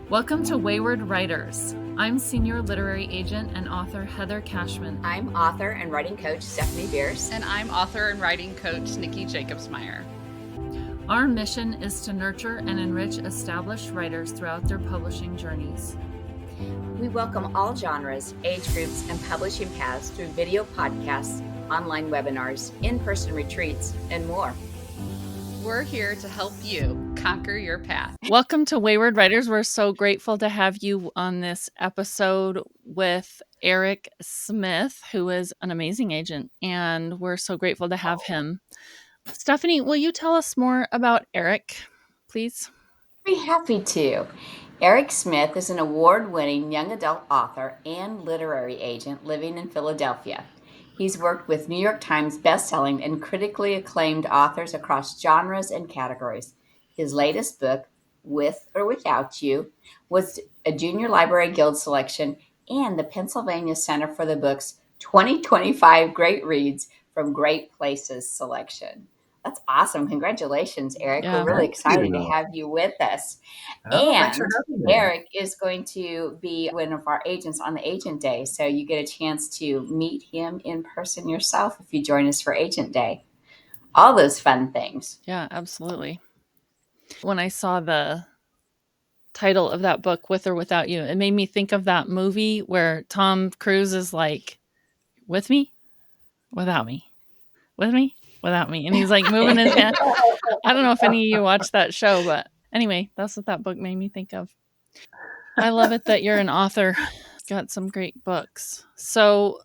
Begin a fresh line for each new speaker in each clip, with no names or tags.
Welcome to Wayward Writers. I'm senior literary agent and author Heather Cashman.
I'm author and writing coach Stephanie Bearce.
And I'm author and writing coach Nicki Jacobsmeyer.
Our mission is to nurture and enrich established writers throughout their publishing journeys.
We welcome all genres, age groups, and publishing paths through video podcasts, online webinars, in-person retreats, and more.
We're here to help you conquer your path.
Welcome to Wayward Writers. We're so grateful to have you on this episode with Eric Smith, who is an amazing agent, and we're so grateful to have him. Stephanie, will you tell us more about Eric, please?
Be happy to. Eric Smith is an award-winning young adult author and literary agent living in Philadelphia. He's worked with New York Times bestselling and critically acclaimed authors across genres and categories. His latest book, With or Without You, was a Junior Library Guild selection and the Pennsylvania Center for the Book's 2025 Great Reads from Great Places selection. That's awesome. Congratulations, Eric.
Yeah.
We're really excited to have you with us.
Thanks for
And
having me.
Eric is going to be one of our agents on the Agent Day. So you get a chance to meet him in person yourself if you join us for Agent Day. All those fun things.
Yeah, absolutely. When I saw the title of that book, With or Without You, it made me think of that movie where Tom Cruise is like, with me, without me, with me, without me. And he's like moving his hand. I don't know if any of you watched that show, but anyway, that's what that book made me think of. I love it that you're an author. Got some great books. So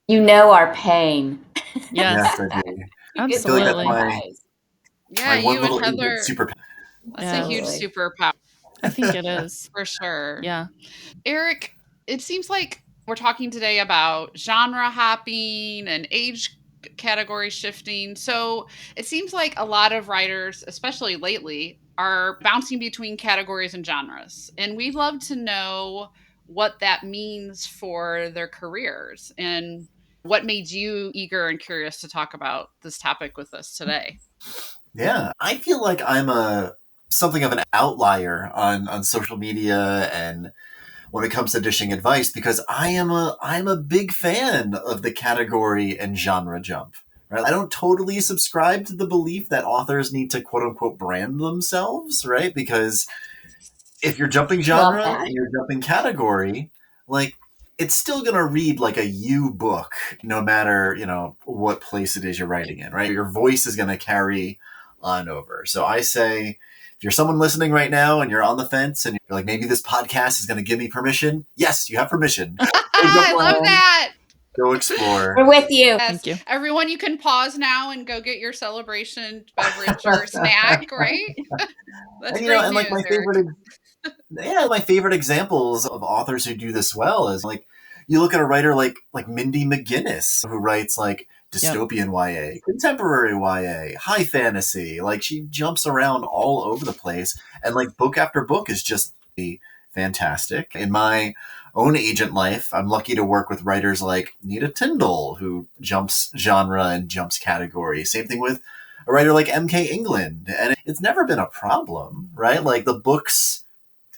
you know our pain.
Yes,
I do.
absolutely.
My one
you
little
and Heather,
super.
that's a huge superpower.
I think it is.
For sure.
Yeah.
Eric, it seems like we're talking today about genre hopping and age category shifting. So it seems like a lot of writers, especially lately, are bouncing between categories and genres. And we'd love to know what that means for their careers and what made you eager and curious to talk about this topic with us today.
Yeah, I feel like I'm something of an outlier on social media and when it comes to dishing advice because I'm a big fan of the category and genre jump. Right? I don't totally subscribe to the belief that authors need to quote unquote brand themselves, right? Because if you're jumping genre and you're jumping category, like it's still going to read like a you book, no matter, what place it is you're writing in, right? Your voice is going to carry on over. So I say, if you're someone listening right now and you're on the fence and you're like, maybe this podcast is going to give me permission. Yes, you have permission.
I love that.
Go explore.
We're with you.
Yes.
Thank you.
Everyone, you can pause now and go get your celebration beverage or snack, right? That's
And,
great
and like
news,
my favorite examples of authors who do this well is like you look at a writer like Mindy McGinnis who writes like dystopian YA, contemporary YA, high fantasy. Like she jumps around all over the place, and like book after book is just fantastic. In my own agent life, I'm lucky to work with writers like Nita Tyndall, who jumps genre and jumps category. Same thing with a writer like M.K. England. And it's never been a problem, right? Like the books,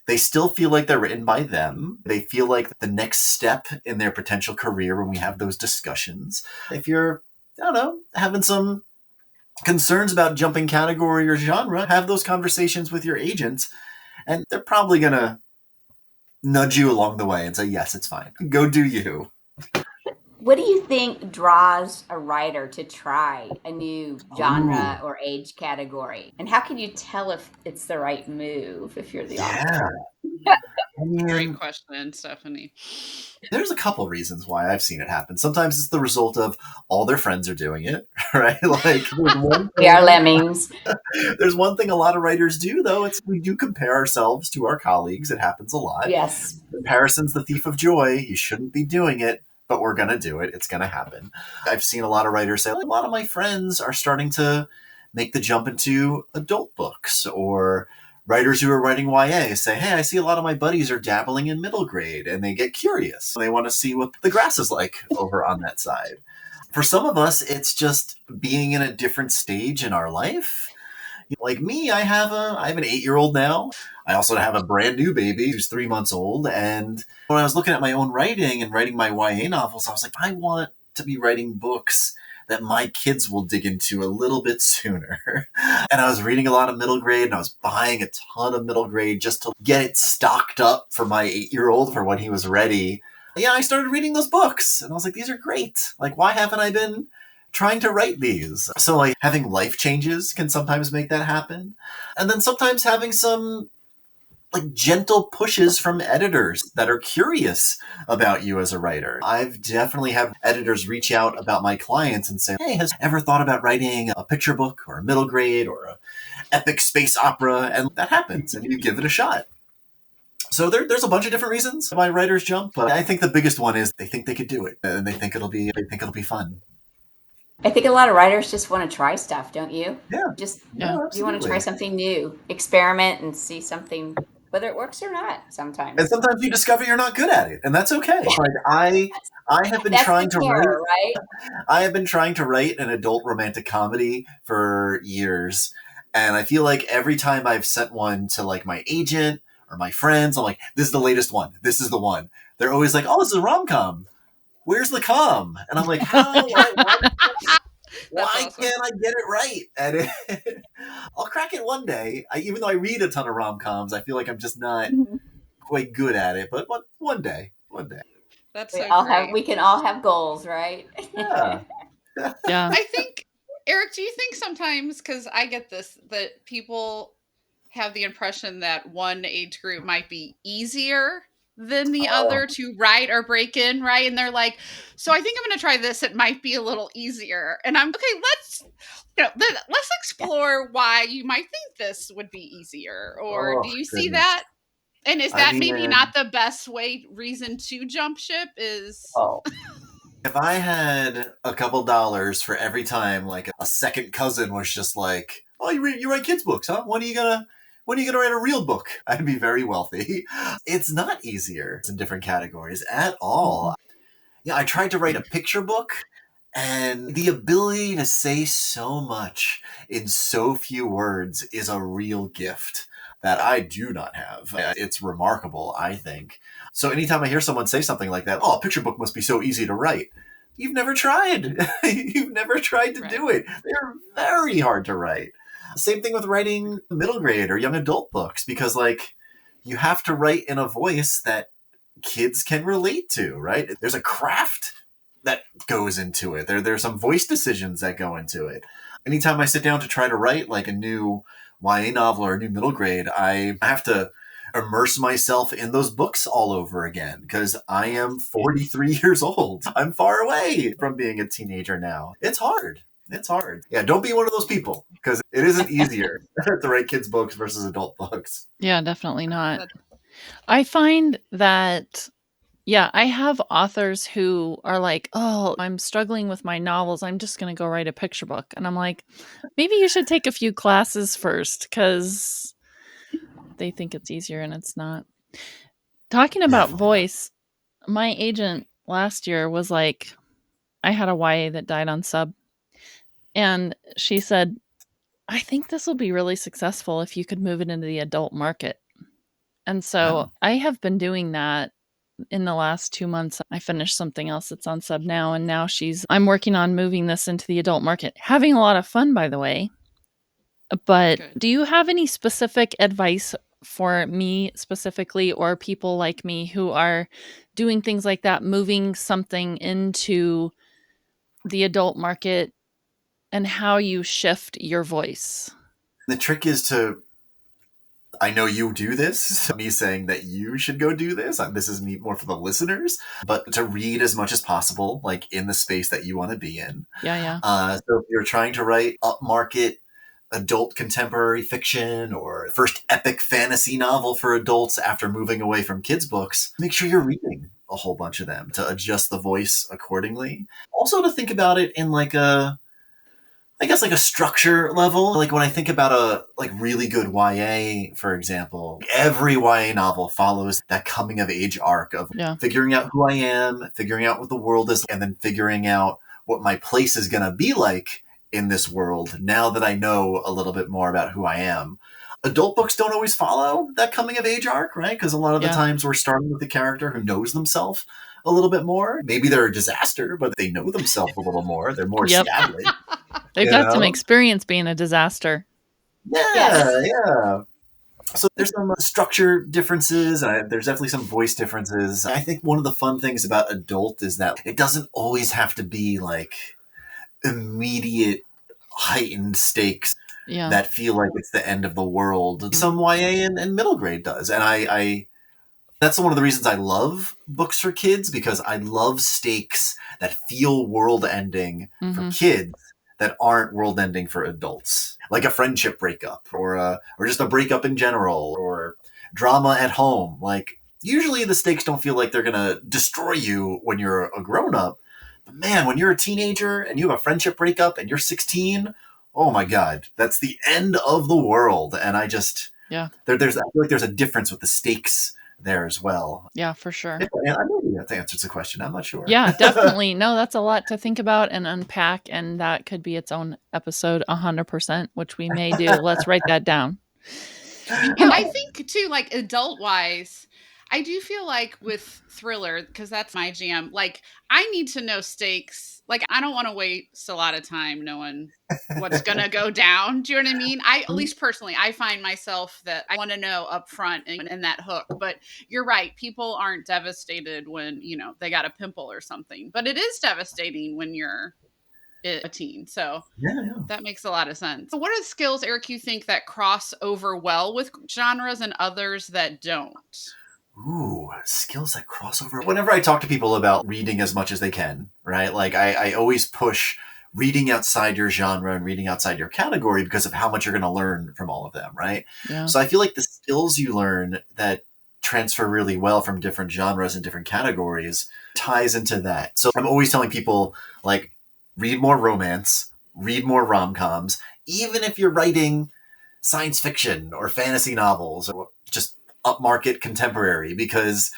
they still feel like they're written by them. They feel like the next step in their potential career when we have those discussions. If you're, having some concerns about jumping category or genre, have those conversations with your agents, and they're probably going to nudge you along the way and say, yes, it's fine. Go do you.
What do you think draws a writer to try a new genre or age category? And how can you tell if it's the right move if you're the author?
Great question, Stephanie.
There's a couple reasons why I've seen it happen. Sometimes it's the result of all their friends are doing it, right? Like
we are lemmings.
There's one thing a lot of writers do, though. It's we do compare ourselves to our colleagues. It happens a lot.
Yes.
Comparison's the thief of joy. You shouldn't be doing it, but we're going to do it. It's going to happen. I've seen a lot of writers say, a lot of my friends are starting to make the jump into adult books, or writers who are writing YA say, hey, I see a lot of my buddies are dabbling in middle grade, and they get curious. They want to see what the grass is like over on that side. For some of us, it's just being in a different stage in our life. Like me, I have an 8-year-old now. I also have a brand new baby who's 3 months old. And when I was looking at my own writing and writing my YA novels, I was like, I want to be writing books that my kids will dig into a little bit sooner. And I was reading a lot of middle grade, and I was buying a ton of middle grade just to get it stocked up for my 8-year-old for when he was ready. Yeah, I started reading those books, and I was like, these are great. Like, why haven't I been trying to write these? So, like, having life changes can sometimes make that happen. And then sometimes having some like gentle pushes from editors that are curious about you as a writer. I've definitely had editors reach out about my clients and say, hey, has ever thought about writing a picture book or a middle grade or a epic space opera? And that happens, and you give it a shot. So there's a bunch of different reasons why writers jump, but I think the biggest one is they think they could do it, and they think it'll be fun.
I think a lot of writers just want to try stuff, don't you?
Yeah.
You want to try something new, experiment, and see something, whether it works or not sometimes.
And sometimes you discover you're not good at it, and that's okay. Like I have been trying to write,
right?
I have been trying to write an adult romantic comedy for years, and I feel like every time I've sent one to like my agent or my friends, I'm like, this is the latest one. This is the one. They're always like, oh, this is a rom-com. Where's the com? And I'm like, how? Why
awesome.
can't I get it right? And I'll crack it one day. Even though I read a ton of rom-coms, I feel like I'm just not quite good at it. But one day.
That's
we
so great.
We can all have goals, right?
Yeah.
Yeah.
I think, Eric, do you think sometimes, because I get this, that people have the impression that one age group might be easier than the other to write or break in, right? And they're like, so I think I'm going to try this. It might be a little easier. And I'm okay. Let's explore why you might think this would be easier. Or do you see that? And is that maybe not the best reason to jump ship? Is
if I had a couple dollars for every time like a second cousin was just like, oh, you write kids books, huh? When are you gonna write a real book? I'd be very wealthy. It's not easier in different categories at all. Yeah, I tried to write a picture book, and the ability to say so much in so few words is a real gift that I do not have. It's remarkable, I think. So anytime I hear someone say something like that, oh, a picture book must be so easy to write. You've never tried. You've never tried to do it. They're very hard to write. Same thing with writing middle grade or young adult books, because like you have to write in a voice that kids can relate to, right? There's a craft that goes into it. There's some voice decisions that go into it. Anytime I sit down to try to write like a new YA novel or a new middle grade, I have to immerse myself in those books all over again because I am 43 years old. I'm far away from being a teenager now. It's hard. Yeah, don't be one of those people because it isn't easier to write kids' books versus adult books.
Yeah, definitely not. I find that, yeah, I have authors who are like, oh, I'm struggling with my novels. I'm just going to go write a picture book. And I'm like, maybe you should take a few classes first because they think it's easier and it's not. Talking about voice, my agent last year was like, I had a YA that died on sub. And she said, I think this will be really successful if you could move it into the adult market. And so I have been doing that in the last 2 months. I finished something else that's on sub now. And now I'm working on moving this into the adult market. Having a lot of fun, by the way. But do you have any specific advice for me specifically, or people like me who are doing things like that, moving something into the adult market, and how you shift your voice?
The trick is I know you do this, me saying that you should go do this. This is me more for the listeners, but to read as much as possible, like in the space that you want to be in.
Yeah.
So if you're trying to write upmarket adult contemporary fiction or first epic fantasy novel for adults after moving away from kids' books, make sure you're reading a whole bunch of them to adjust the voice accordingly. Also to think about it in like a structure level. Like when I think about a really good YA, for example, every YA novel follows that coming of age arc of figuring out who I am, figuring out what the world is, and then figuring out what my place is going to be like in this world now that I know a little bit more about who I am. Adult books don't always follow that coming of age arc, right? Because a lot of the times we're starting with a character who knows themselves a little bit more. Maybe they're a disaster, but they know themselves a little more. They're more established.
They've got some experience being a disaster.
Yeah. So there's some structure differences. There's definitely some voice differences. I think one of the fun things about adult is that it doesn't always have to be like immediate heightened stakes that feel like it's the end of the world. Some YA and middle grade does. And I that's one of the reasons I love books for kids, because I love stakes that feel world ending for kids that aren't world ending for adults, like a friendship breakup or just a breakup in general or drama at home. Like usually the stakes don't feel like they're going to destroy you when you're a grown up. But man, when you're a teenager and you have a friendship breakup and you're 16, oh my God, that's the end of the world. And I just, I feel like there's a difference with the stakes there as well.
Yeah, for sure.
Yeah, I maybe that answers the question. I'm not sure.
Yeah, definitely. No, that's a lot to think about and unpack, and that could be its own episode 100%, which we may do. Let's write that down.
Yeah, I think too, like adult wise, I do feel like with thriller, because that's my jam, like I need to know stakes. Like I don't want to waste a lot of time knowing what's gonna go down. Do you know what I mean? At least personally, I find myself that I want to know up front and that hook. But you're right, people aren't devastated when, they got a pimple or something. But it is devastating when you're a teen. So that makes a lot of sense. So what are the skills, Eric, you think that cross over well with genres and others that don't?
Ooh, skills that cross over. Whenever I talk to people about reading as much as they can, right? Like I always push reading outside your genre and reading outside your category because of how much you're going to learn from all of them, right?
Yeah.
So I feel like the skills you learn that transfer really well from different genres and different categories ties into that. So I'm always telling people, like, read more romance, read more rom-coms, even if you're writing science fiction or fantasy novels or just upmarket contemporary, because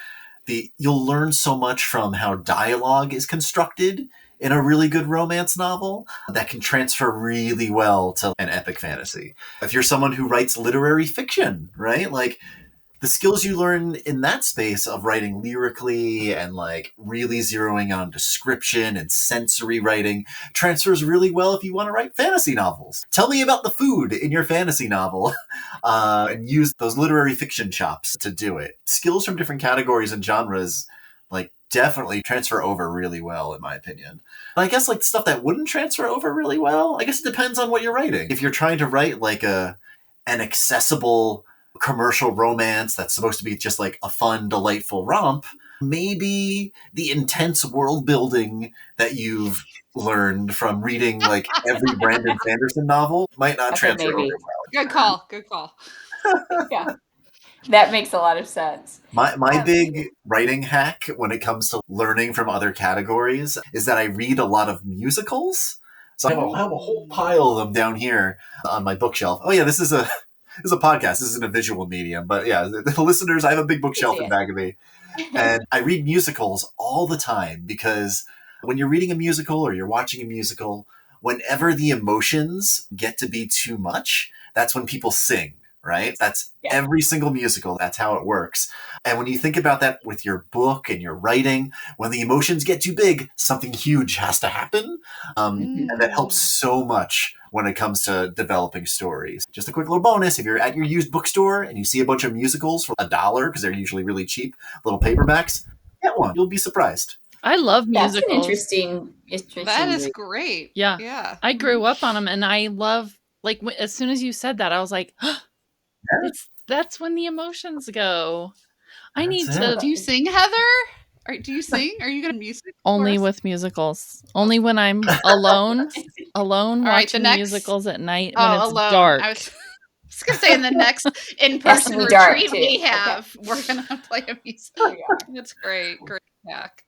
you'll learn so much from how dialogue is constructed in a really good romance novel that can transfer really well to an epic fantasy. If you're someone who writes literary fiction, right? Like the skills you learn in that space of writing lyrically and like really zeroing on description and sensory writing transfers really well if you want to write fantasy novels. Tell me about the food in your fantasy novel and use those literary fiction chops to do it. Skills from different categories and genres like definitely transfer over really well, in my opinion. And I guess like stuff that wouldn't transfer over really well, I guess it depends on what you're writing. If you're trying to write like an accessible commercial romance that's supposed to be just like a fun, delightful romp, maybe the intense world building that you've learned from reading like every Brandon Sanderson novel might not transfer over well.
Good call.
Yeah. That makes a lot of sense.
My big writing hack when it comes to learning from other categories is that I read a lot of musicals. So I have a whole pile of them down here on my bookshelf. Oh yeah, this is a podcast. This isn't a visual medium, but yeah, the listeners, I have a big bookshelf in back of me. And I read musicals all the time because when you're reading a musical or you're watching a musical, whenever the emotions get to be too much, that's when people sing, right? That's every single musical. That's how it works. And when you think about that with your book and your writing, when the emotions get too big, something huge has to happen. And that helps so much when it comes to developing stories. Just a quick little bonus, if you're at your used bookstore and you see a bunch of musicals for $1, because they're usually really cheap, little paperbacks, get one. You'll be surprised.
I love musicals.
That's an interesting
That is great.
Yeah. I grew up on them, and I love, like, as soon as you said that, I was like, that's when the emotions go. I need to.
Do you sing, Heather? Or do you sing? Are you going to music?
Only with musicals. Only when I'm alone watching musicals at night when it's dark.
I was going to say in the next in-person retreat we have, we're going to play a musical. That's great. Great hack.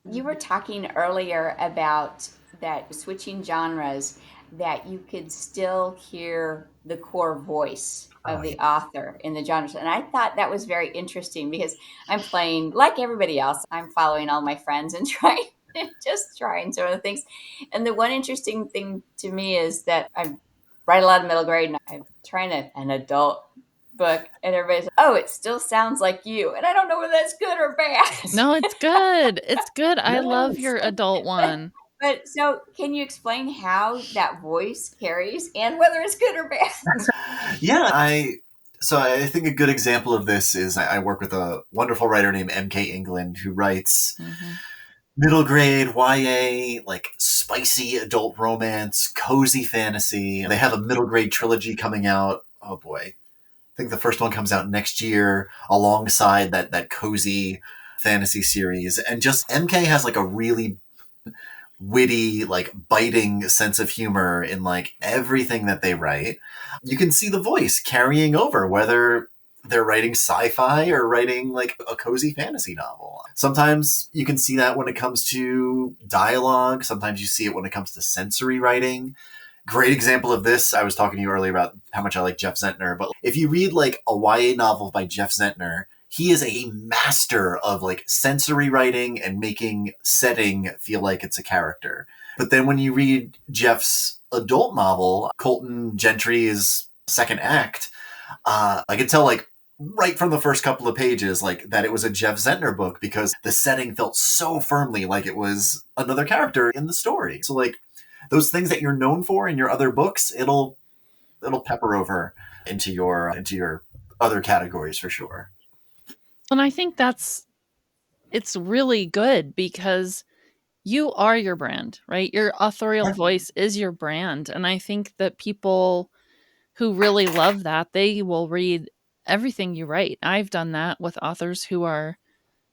You were talking earlier about that switching genres, that you could still hear the core voice of the author in the genres. And I thought that was very interesting because I'm playing, like everybody else, I'm following all my friends and trying just trying sort of things. And the one interesting thing to me is that I write a lot of middle grade, and I'm trying an adult book, and everybody's like, oh, it still sounds like you. And I don't know whether that's good or bad.
No, it's good. It's good. I love
Yes.
your adult one.
But so can you explain how that voice carries and whether it's good or bad?
Yeah, I think a good example of this is I work with a wonderful writer named M.K. England who writes middle grade YA, like spicy adult romance, cozy fantasy. They have a middle grade trilogy coming out. Oh boy. I think the first one comes out next year alongside that cozy fantasy series. And just MK has like a really witty, like biting sense of humor in like everything that they write. You can see the voice carrying over, whether they're writing sci-fi or writing like a cozy fantasy novel. Sometimes you can see that when it comes to dialogue. Sometimes you see it when it comes to sensory writing. Great example of this, I was talking to you earlier about how much I like Jeff Zentner, but if you read like a YA novel by Jeff Zentner, he is a master of like sensory writing and making setting feel like it's a character. But then when you read Jeff's adult novel, Colton Gentry's Second Act, I could tell like right from the first couple of pages like that it was a Jeff Zentner book because the setting felt so firmly like it was another character in the story. So like those things that you're known for in your other books, it'll pepper over into your other categories for sure.
And I think it's really good because you are your brand, right? Your authorial voice is your brand. And I think that people who really love that, they will read everything you write. I've done that with authors who are,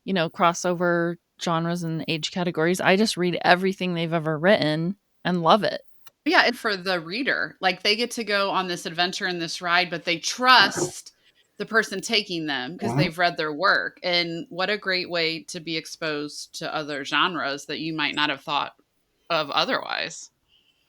crossover genres and age categories. I just read everything they've ever written and love it.
Yeah, and for the reader, like they get to go on this adventure and this ride, but they trust the person taking them because they've read their work. And what a great way to be exposed to other genres that you might not have thought of otherwise.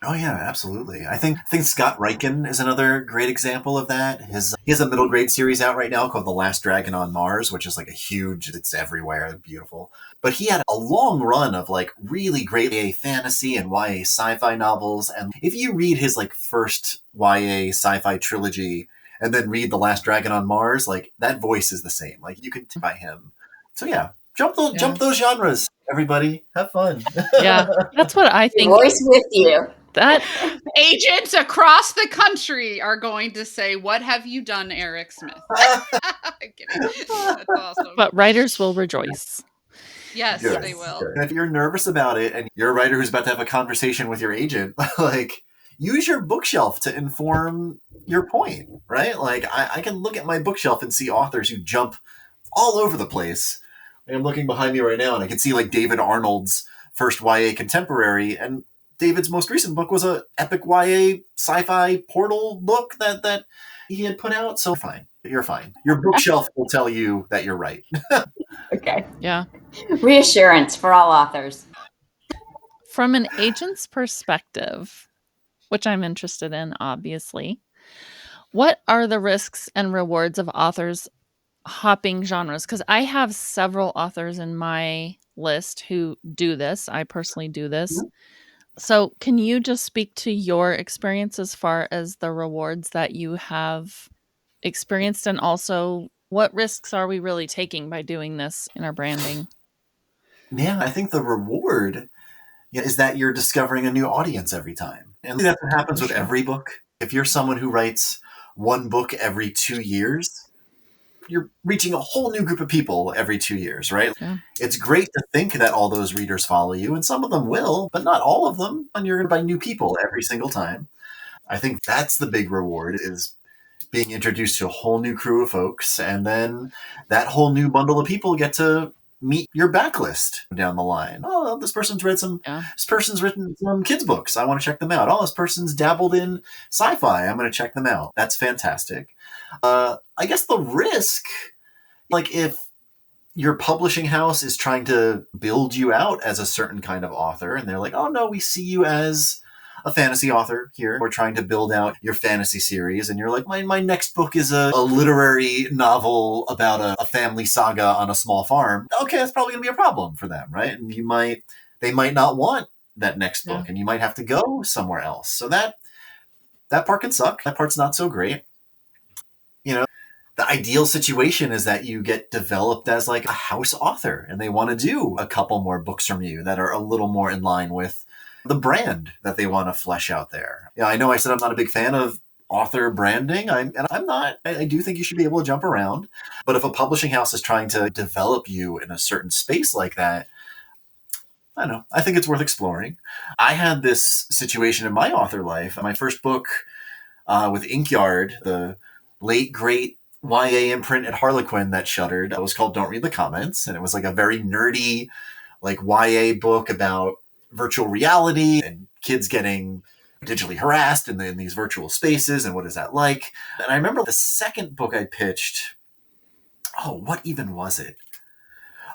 Oh yeah, absolutely. I think Scott Reichen is another great example of that. He has a middle grade series out right now called The Last Dragon on Mars, which is like a huge, it's everywhere, beautiful. But he had a long run of like really great YA fantasy and YA sci-fi novels. And if you read his like first YA sci-fi trilogy and then read The Last Dragon on Mars, like that voice is the same. Like you can tell by him. So yeah, jump those genres, everybody. Have fun.
Yeah, that's what I think.
Voice with you.
That
agents across the country are going to say, "What have you done, Eric Smith?" I'm kidding. That's awesome.
But writers will rejoice.
Yes,
Good.
they will.
And if you're nervous about it and you're a writer who's about to have a conversation with your agent, like use your bookshelf to inform your point, right? Like I can look at my bookshelf and see authors who jump all over the place. I'm looking behind me right now and I can see like David Arnold's first YA contemporary, and David's most recent book was a epic YA sci-fi portal book that he had put out. So fine. You're fine. Your bookshelf will tell you that you're right.
Okay.
Yeah.
Reassurance for all authors.
From an agent's perspective, which I'm interested in, obviously, what are the risks and rewards of authors hopping genres? Because I have several authors in my list who do this. I personally do this. So can you just speak to your experience as far as the rewards that you have experienced, and also what risks are we really taking by doing this in our branding?
Yeah, I think the reward is that you're discovering a new audience every time. And that's what happens with every book. If you're someone who writes one book every 2 years, you're reaching a whole new group of people every 2 years, right?
Yeah.
It's great to think that all those readers follow you, and some of them will, but not all of them. And you're going to buy new people every single time. I think that's the big reward, is being introduced to a whole new crew of folks, and then that whole new bundle of people get to meet your backlist down the line. Oh, this person's written some kids books. I want to check them out. Oh, this person's dabbled in sci-fi. I'm going to check them out. That's fantastic. I guess the risk, like if your publishing house is trying to build you out as a certain kind of author and they're like, oh no, we see you as a fantasy author here. We're trying to build out your fantasy series. And you're like, my next book is a literary novel about a family saga on a small farm. Okay, that's probably going to be a problem for them, right? And you might they might not want that next book, and you might have to go somewhere else. So that part can suck. That part's not so great. The ideal situation is that you get developed as like a house author and they want to do a couple more books from you that are a little more in line with the brand that they want to flesh out there. I know I said I'm not a big fan of author branding, and I'm not. I do think you should be able to jump around. But if a publishing house is trying to develop you in a certain space like that, I don't know. I think it's worth exploring. I had this situation in my author life. My first book with Inkyard, the late, great YA imprint at Harlequin that shuttered, was called Don't Read the Comments. And it was like a very nerdy, like YA book about virtual reality and kids getting digitally harassed in these virtual spaces. And what is that like? And I remember the second book I pitched. Oh, what even was it?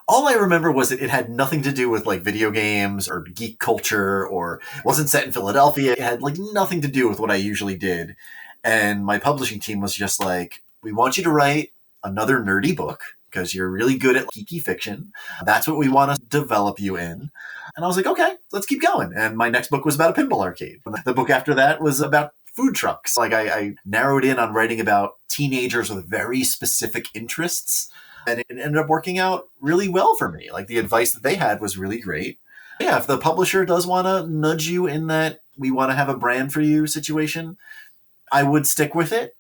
All I remember was that it had nothing to do with like video games or geek culture, or it wasn't set in Philadelphia. It had like nothing to do with what I usually did. And my publishing team was just like, we want you to write another nerdy book because you're really good at geeky fiction. That's what we want to develop you in. And I was like, okay, let's keep going. And my next book was about a pinball arcade. The book after that was about food trucks. Like I narrowed in on writing about teenagers with very specific interests. And it ended up working out really well for me. Like the advice that they had was really great. Yeah, if the publisher does want to nudge you in that we want to have a brand for you situation, I would stick with it.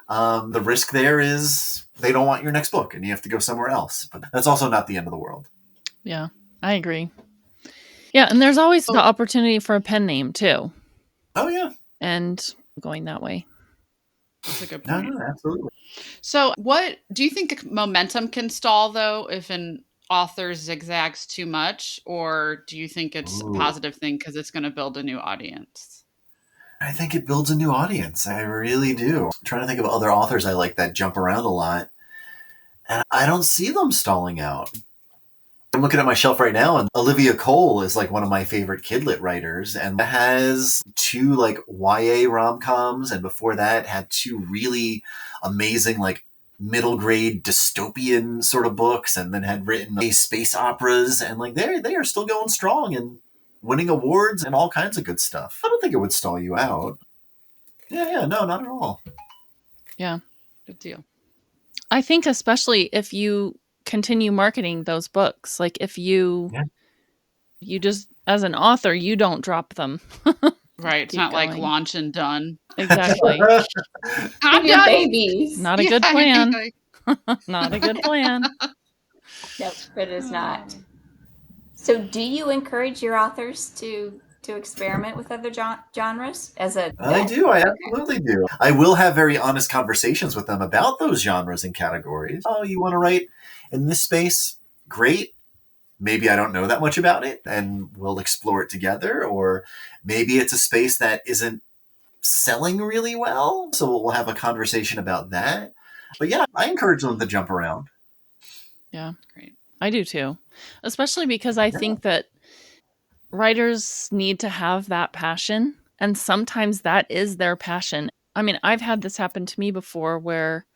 The risk there is they don't want your next book and you have to go somewhere else. But that's also not the end of the world.
Yeah, I agree. Yeah, and there's always the opportunity for a pen name too.
Oh, yeah.
And going that way.
That's a good point.
No, absolutely.
So what do you think momentum can stall, though, if an author zigzags too much? Or do you think it's a positive thing because it's going to build a new audience?
I think it builds a new audience. I really do. I'm trying to think of other authors I like that jump around a lot. And I don't see them stalling out. I'm looking at my shelf right now, and Olivia Cole is like one of my favorite kidlit writers, and has 2 like YA rom-coms, and before that had 2 really amazing like middle grade dystopian sort of books, and then had written space operas, and like they are still going strong and winning awards and all kinds of good stuff. I don't think it would stall you out. Yeah, no, not at all.
Yeah,
good deal.
I think especially if you continue marketing those books, like if you just, as an author, you don't drop them.
Right. It's not like launch and done.
Exactly.
I'm done. Babies.
Not a good plan. Not a good plan.
Nope, it is not. So do you encourage your authors to experiment with other genres
I do. I absolutely do. I will have very honest conversations with them about those genres and categories. Oh, you want to write in this space? Great. Maybe I don't know that much about it and we'll explore it together. Or maybe it's a space that isn't selling really well. So we'll have a conversation about that. But yeah, I encourage them to jump around.
Yeah, great. I do too. Especially because I think that writers need to have that passion. And sometimes that is their passion. I mean, I've had this happen to me before where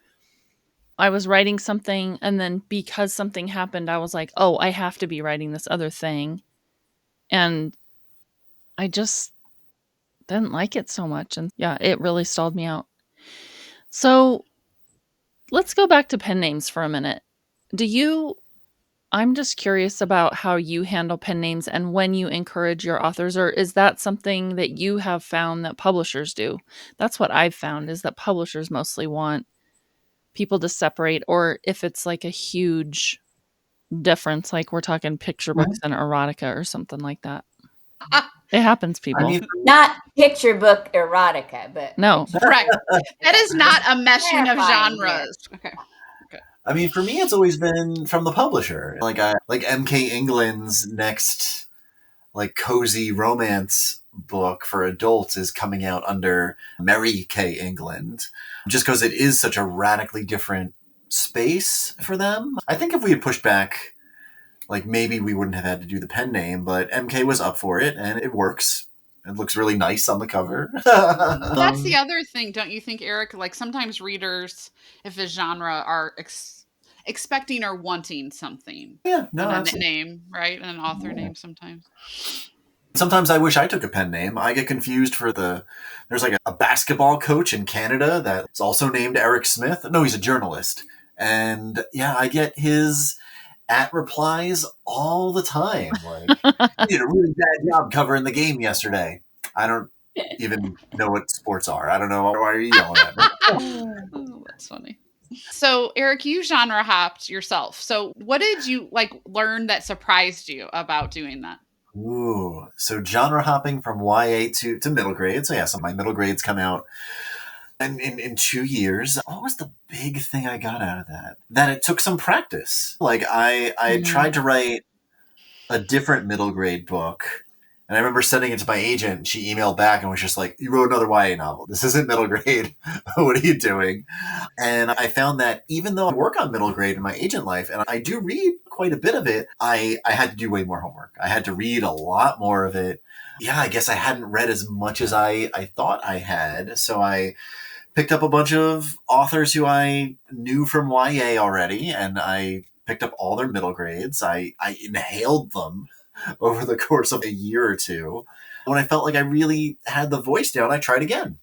I was writing something and then because something happened, I was like, oh, I have to be writing this other thing. And I just didn't like it so much. And yeah, it really stalled me out. So let's go back to pen names for a minute. I'm just curious about how you handle pen names and when you encourage your authors, or is that something that you have found that publishers do? That's what I've found, is that publishers mostly want people to separate, or if it's like a huge difference, like we're talking picture books and erotica or something like that. It happens, people.
I mean,
not picture book erotica, but
no.
Correct. That is not a meshing of genres. Okay.
I mean, for me, it's always been from the publisher. Like MK England's next like cozy romance book for adults is coming out under Mary K. England, just because it is such a radically different space for them. I think if we had pushed back, like maybe we wouldn't have had to do the pen name, but MK was up for it and it works. It looks really nice on the cover.
That's the other thing, don't you think, Eric? Like sometimes readers, if a genre are expecting or wanting something.
Yeah, no,
and a
absolutely.
name, right? And an author name sometimes.
Sometimes I wish I took a pen name. I get confused for there's like a basketball coach in Canada that's also named Eric Smith. No, he's a journalist. And yeah, I get his @replies all the time. Like, you did a really bad job covering the game yesterday. I don't even know what sports are. I don't know. Why are you yelling at me?
Oh, that's funny. So, Eric, you genre hopped yourself. So, what did you learn that surprised you about doing that?
Ooh, so genre hopping from YA to middle grade. So yeah, so my middle grades come out in 2 years. What was the big thing I got out of that? That it took some practice. Like I tried to write a different middle grade book. And I remember sending it to my agent, and she emailed back and was just like, "You wrote another YA novel. This isn't middle grade. What are you doing?" And I found that even though I work on middle grade in my agent life, and I do read quite a bit of it, I had to do way more homework. I had to read a lot more of it. Yeah, I guess I hadn't read as much as I thought I had. So I picked up a bunch of authors who I knew from YA already, and I picked up all their middle grades. I inhaled them over the course of a year or two. When I felt like I really had the voice down, I tried again.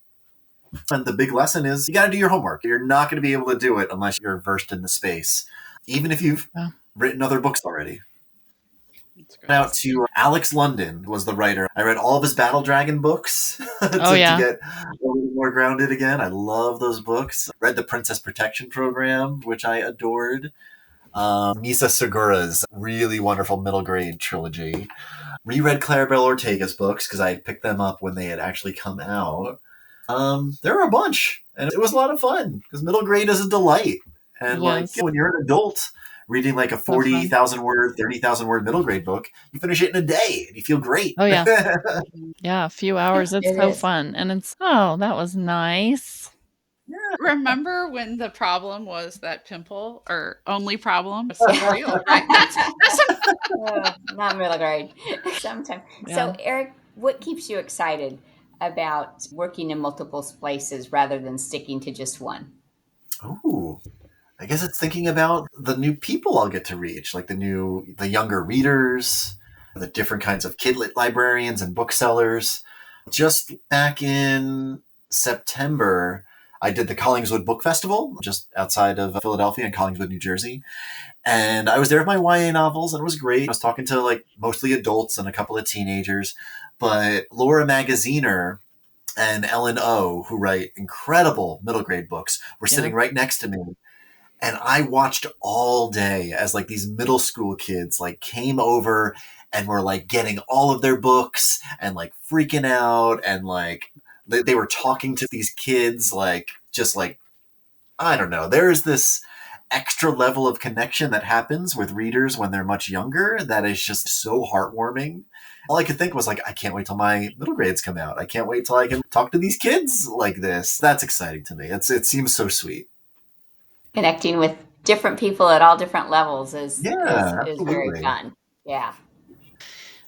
And the big lesson is you got to do your homework. You're not going to be able to do it unless you're versed in the space, even if you've written other books already. Out to Alex London was the writer. I read all of his Battle Dragon books to get a little more grounded again. I love those books. Read the Princess Protection Program, which I adored. Misa Segura's really wonderful middle grade trilogy. Reread Claribel Ortega's books because I picked them up when they had actually come out. There were a bunch, and it was a lot of fun because middle grade is a delight. And when you're an adult reading like a 40,000 word, 30,000 word middle grade book, you finish it in a day and you feel great.
Oh yeah. Yeah, a few hours. It's so fun. And that was nice.
Yeah. Remember when the problem was that pimple or only problem was so real, right?
Not middle grade. Sometimes. Yeah. So, Eric, what keeps you excited about working in multiple places rather than sticking to just one?
Ooh, I guess it's thinking about the new people I'll get to reach, like the younger readers, the different kinds of kidlit librarians and booksellers. Just back in September, I did the Collingswood Book Festival just outside of Philadelphia in Collingswood, New Jersey. And I was there with my YA novels, and it was great. I was talking to like mostly adults and a couple of teenagers. But Laura Magaziner and Ellen O, who write incredible middle grade books, were sitting right next to me. And I watched all day as like these middle school kids like came over and were like getting all of their books and like freaking out. And like they were talking to these kids, like, just like, I don't know. There is this extra level of connection that happens with readers when they're much younger that is just so heartwarming. All I could think was like, I can't wait till my middle grades come out. I can't wait till I can talk to these kids like this. That's exciting to me. It seems so sweet.
Connecting with different people at all different levels is very fun. Yeah.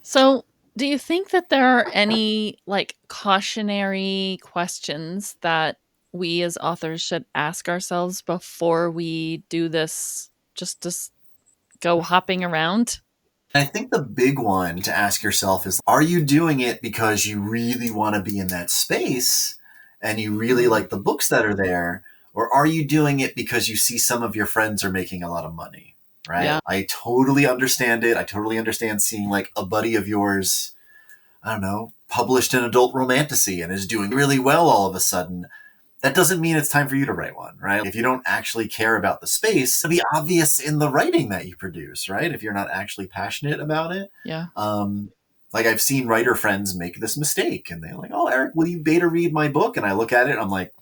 So, do you think that there are any like cautionary questions that we as authors should ask ourselves before we do this, just to go hopping around?
I think the big one to ask yourself is, are you doing it because you really want to be in that space and you really like the books that are there? Or are you doing it because you see some of your friends are making a lot of money, right? Yeah. I totally understand it. I totally understand seeing like a buddy of yours, I don't know, published an adult romantasy and is doing really well all of a sudden. That doesn't mean it's time for you to write one, right? If you don't actually care about the space, it'll be obvious in the writing that you produce, right? If you're not actually passionate about it.
Yeah.
Like I've seen writer friends make this mistake and they're like, "Oh, Eric, will you beta read my book?" And I look at it and I'm like,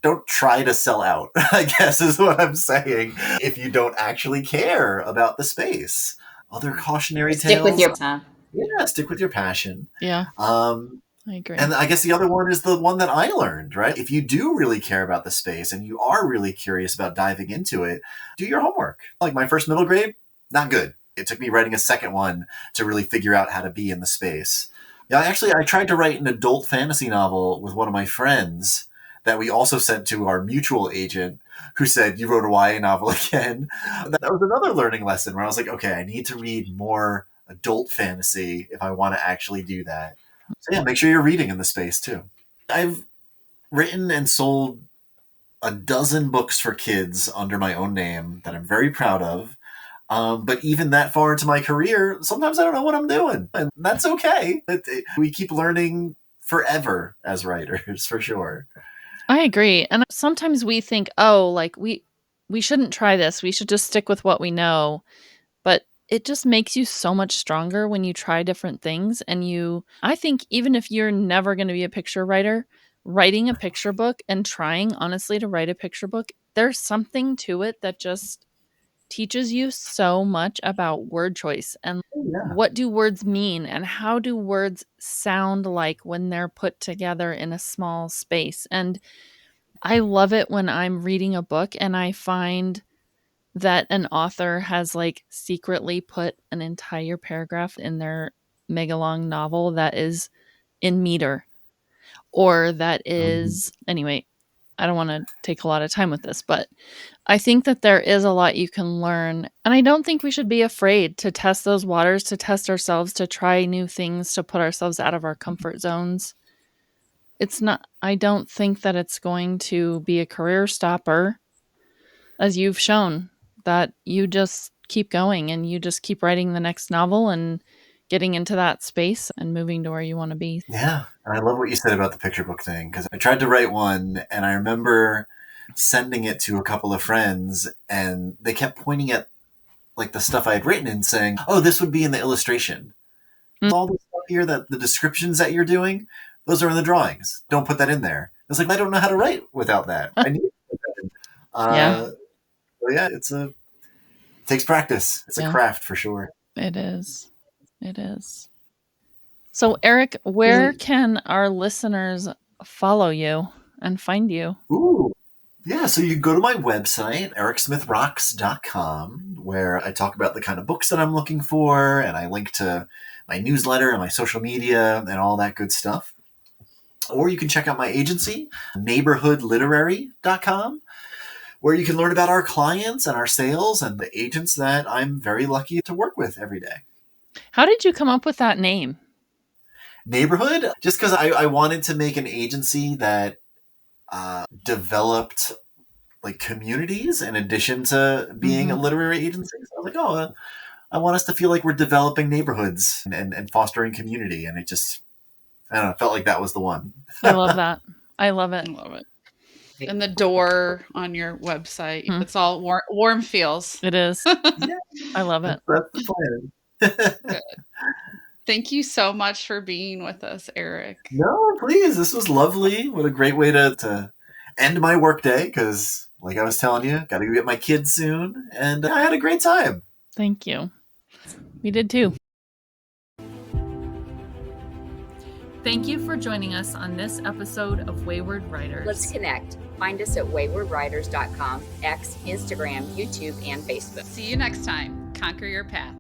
don't try to sell out, I guess is what I'm saying. If you don't actually care about the space. Other cautionary tales.
Stick with your passion.
Yeah, stick with your passion.
Yeah. I agree.
And I guess the other one is the one that I learned, right? If you do really care about the space and you are really curious about diving into it, do your homework. Like my first middle grade, not good. It took me writing a second one to really figure out how to be in the space. Yeah, I tried to write an adult fantasy novel with one of my friends that we also sent to our mutual agent. who said, "You wrote a YA novel again." That was another learning lesson where I was like, okay, I need to read more adult fantasy if I want to actually do that. So yeah, make sure you're reading in the space too. I've written and sold a dozen books for kids under my own name that I'm very proud of. But even that far into my career, sometimes I don't know what I'm doing, and that's okay. We keep learning forever as writers, for sure.
I agree. And sometimes we think, oh, like we shouldn't try this. We should just stick with what we know. But it just makes you so much stronger when you try different things. And I think even if you're never going to be a picture writer, writing a picture book and trying honestly to write a picture book, there's something to it that just teaches you so much about word choice and
Yeah.
what do words mean and how do words sound like when they're put together in a small space. And I love it when I'm reading a book and I find that an author has like secretly put an entire paragraph in their mega long novel that is in meter or that is anyway. I don't want to take a lot of time with this, but I think that there is a lot you can learn. And I don't think we should be afraid to test those waters, to test ourselves, to try new things, to put ourselves out of our comfort zones. I don't think that it's going to be a career stopper, as you've shown, that you just keep going and you just keep writing the next novel and getting into that space and moving to where you want to be.
Yeah. And I love what you said about the picture book thing, because I tried to write one and I remember sending it to a couple of friends and they kept pointing at like the stuff I had written and saying, "Oh, this would be in the illustration. All the stuff here, that the descriptions that you're doing, those are in the drawings. Don't put that in there." It's like, I don't know how to write without that. I need to put that in.
Yeah.
So yeah, it takes practice. It's a craft for sure.
It is. It is. So, Eric, where can our listeners follow you and find you?
Ooh. Yeah, so you go to my website, ericsmithrocks.com, where I talk about the kind of books that I'm looking for, and I link to my newsletter and my social media and all that good stuff. Or you can check out my agency, neighborhoodliterary.com, where you can learn about our clients and our sales and the agents that I'm very lucky to work with every day.
How did you come up with that name?
Neighborhood, just because I wanted to make an agency that developed like communities in addition to being a literary agency. So I was like, oh, I want us to feel like we're developing neighborhoods and fostering community. And it just, I don't know, felt like that was the one.
I love that. I love it.
I love it. And the door on your website, it's all warm feels.
It is.
Yeah.
I love it.
That's the plan.
Good. Thank you so much for being with us, Eric.
No, please. This was lovely. What a great way to end my workday, because like I was telling you, got to go get my kids soon. And I had a great time.
Thank you. We did too. Thank you for joining us on this episode of Wayward Writers.
Let's connect. Find us at waywardwriters.com, X, Instagram, YouTube, and Facebook.
See you next time. Conquer your path.